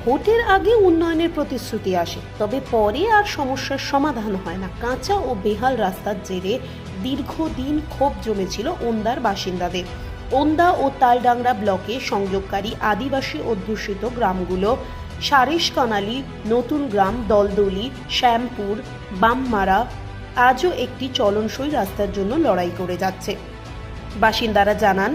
ভোটের আগে উন্নয়নের প্রতিশ্রুতি আসে, তবে পরে আর সমস্যার সমাধান হয় না। কাঁচা ও বেহাল রাস্তার জেরে দীর্ঘদিন ক্ষোভ জমেছিল ওন্দার বাসিন্দাদের। ওন্দা ও তালডাংরা ব্লকে সংযোগকারী আদিবাসী অধ্যুষিত গ্রামগুলো সারেশকানালি, নতুন গ্রাম, দলদলি, শ্যামপুর, বামমারা আজও একটি চলনসই রাস্তার জন্য লড়াই করে যাচ্ছে। বাসিন্দারা জানান,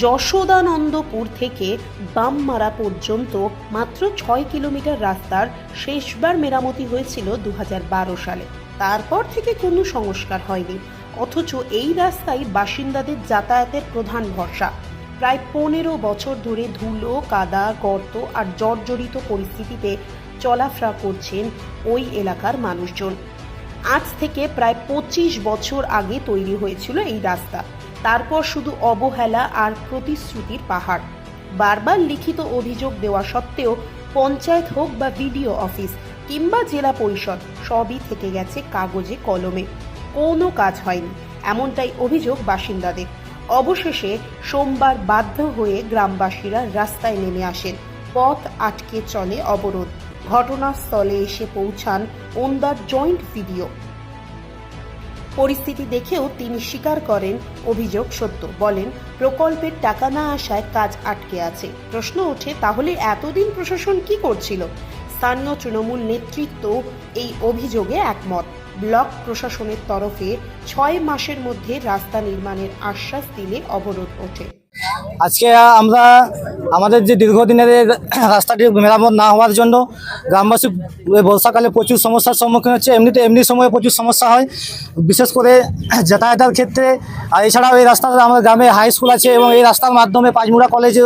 যশোদানন্দপুর থেকে বামমারা পর্যন্ত মাত্র 6 কিলোমিটার রাস্তার শেষবার মেরামতি হয়েছিল 2012 সালে। তারপর থেকে কোনো সংস্কার হয়নি, অথচ এই রাস্তায় বাসিন্দাদের যাতায়াতের প্রধান ভরসা। প্রায় 15 বছর ধরে ধুলো, কাদা, গর্ত আর জর্জরিত পরিস্থিতিতে চলাফেরা করছেন ওই এলাকার মানুষজন। আজ থেকে প্রায় 25 বছর আগে তৈরি হয়েছিল এই রাস্তা। তারপর শুধু অবহেলা আর প্রতিশ্রুতির পাহাড়। বারবার লিখিত অভিযোগ দেওয়া সত্ত্বেও পঞ্চায়েত হোক বা বিডিও অফিস কিংবা জেলা পরিষদ সবই থেকে গেছে কাগজে কলমে, কোনো কাজ হয়নি, এমনটাই অভিযোগ বাসিন্দাদের। অবশেষে সোমবার বাধ্য হয়ে গ্রামবাসীরা রাস্তায় নেমে আসেন। পথ আটকে চলে অবরোধ। ঘটনাস্থলে এসে পৌঁছান ওন্দার জয়েন্ট ভিডিও। পরিস্থিতি দেখেও তিনি স্বীকার করেন অভিযোগ সত্য। বলেন, প্রকল্পের টাকা না আসায় কাজ আটকে আছে। প্রশ্ন ওঠে, তাহলে এতদিন প্রশাসন কি করছিল? স্থানীয় তৃণমূল নেতৃত্ব এই অভিযোগে একমত। ব্লক প্রশাসনের তরফে 6 মাসের মধ্যে রাস্তা নির্মাণের আশ্বাস দিলে অবরোধ ওঠে। আজকে আমরা আমাদের যে দীর্ঘদিনের রাস্তাটি মেরামত না হওয়ার জন্য গ্রামবাসী বর্ষাকালে প্রচুর সমস্যার সম্মুখীন হচ্ছে। এমনি সময়ে প্রচুর সমস্যা হয়, বিশেষ করে যাতায়াতের ক্ষেত্রে। আর এছাড়াও এই রাস্তাটা আমাদের গ্রামে হাই স্কুল আছে এবং এই রাস্তার মাধ্যমে পাঁচমুড়া কলেজে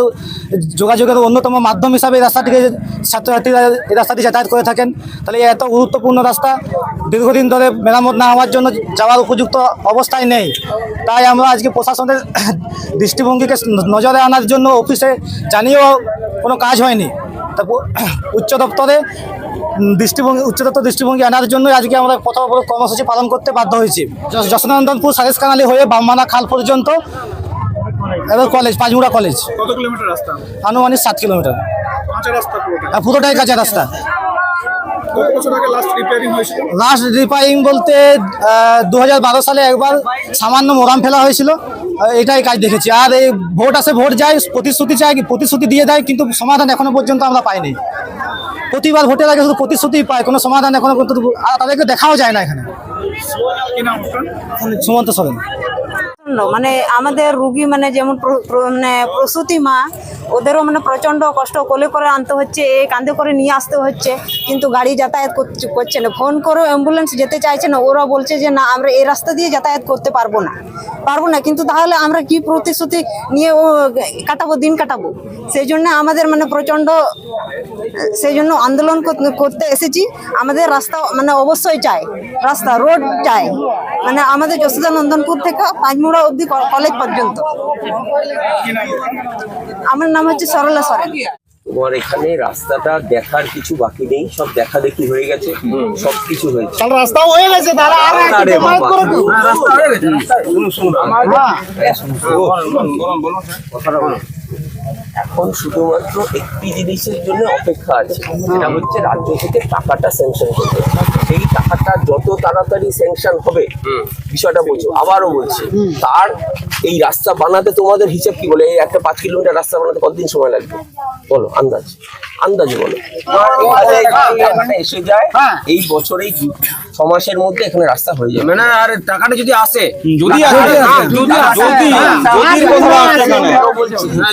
যোগাযোগের অন্যতম মাধ্যম হিসাবে এই রাস্তাটিকে ছাত্রছাত্রীরা এই রাস্তাটি যাতায়াত করে থাকেন। তাহলে এত গুরুত্বপূর্ণ রাস্তা দীর্ঘদিন ধরে মেরামত না হওয়ার জন্য যাওয়ার উপযুক্ত অবস্থায় নেই। তাই আমরা আজকে প্রশাসনের দৃষ্টিভঙ্গিকে নজরে আনার জন্য অফিসে জানিয়েও কোনো কাজ হয়নি। তারপর উচ্চ দপ্তর দৃষ্টিভঙ্গি আনার জন্য আজকে আমরা প্রথম কর্মসূচি পালন করতে বাধ্য হয়েছি। যশোদানন্দপুর সারেশকানালি হয়ে বামমারা খাল পর্যন্ত এবার কলেজ, পাঁচমুড়া কলেজ। কত কিলোমিটার রাস্তা? আনুমানিক 7 কিলোমিটার। কাঁচা রাস্তা পুরোটাই কাঁচা রাস্তা। কত বছর আগে লাস্ট রিপেয়ারিং হয়েছিল? লাস্ট রিপেয়ারিং বলতে 2012 সালে একবার সামান্য মোরাম ফেলা হয়েছিল, এটাই কাজ দেখেছি। আর এই ভোট আসে, ভোট যায়, প্রতিশ্রুতি দিয়ে দেয়, কিন্তু সমাধান এখনো পর্যন্ত আমরা পাইনি। প্রতিবার ভোটের আগে শুধু প্রতিশ্রুতি পাই, কোনো সমাধান এখনো পর্যন্ত তাদেরকে দেখাও যায় না এখানে। সুমন্ত সরেন। মানে আমাদের রুগী মানে যেমন মানে প্রসূতি মা, ওদেরও মানে প্রচণ্ড কষ্ট কোলে করে আনতে হচ্ছে, কাঁধে করে নিয়ে আসতে হচ্ছে, কিন্তু গাড়ি যাতায়াত করছে না। ফোন করেও অ্যাম্বুলেন্স যেতে চাইছে না। ওরা বলছে যে না, আমরা এই রাস্তা দিয়ে যাতায়াত করতে পারবো না। কিন্তু তাহলে আমরা কি প্রতিশ্রুতি নিয়ে দিন কাটাবো? সেই জন্য আমাদের মানে প্রচণ্ড আন্দোলন করতে এসেছি। আমাদের রাস্তা মানে অবশ্যই চাই, রাস্তা রোড চাই, মানে আমাদের যশোদানন্দনপুর থেকে পাঁচমুড়া অবধি কলেজ পর্যন্ত। আমার নাম হচ্ছে সরলা সরেন। তোমার এখানে রাস্তাটা দেখার কিছু বাকি নেই, সব দেখা দেখি হয়ে গেছে, সবকিছু হয়েছে। রাস্তাও হয়ে গেছে, এখন শুধুমাত্র একটি জিনিসের জন্য অপেক্ষা আছে, সেটা হচ্ছে রাজ্য থেকে টাকাটা স্যাংশন করবে। সেই টাকাটা যত তাড়াতাড়ি স্যাংশন হবে, বিষয়টা বলছো, আবারও বলছি, তার এই রাস্তা বানাতে তোমাদের হিসাব কি বলে? এই একটা 5 কিলোমিটার রাস্তা বানাতে কতদিন সময় লাগবে বলো? আন্দাজে বলো। এসে যায় এই বছরেই 6 মাসের মধ্যে এখানে রাস্তা হয়ে যাবে। মানে আর টাকাটা যদি আসে,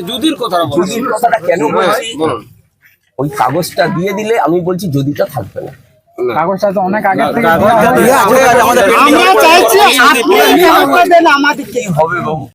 যদির কথাটা কেন বলছি? ওই কাগজটা দিয়ে দিলে আমি বলছি যদিটা থাকবে না। কাগজটা তো অনেক আগে থেকে হবে বাবু।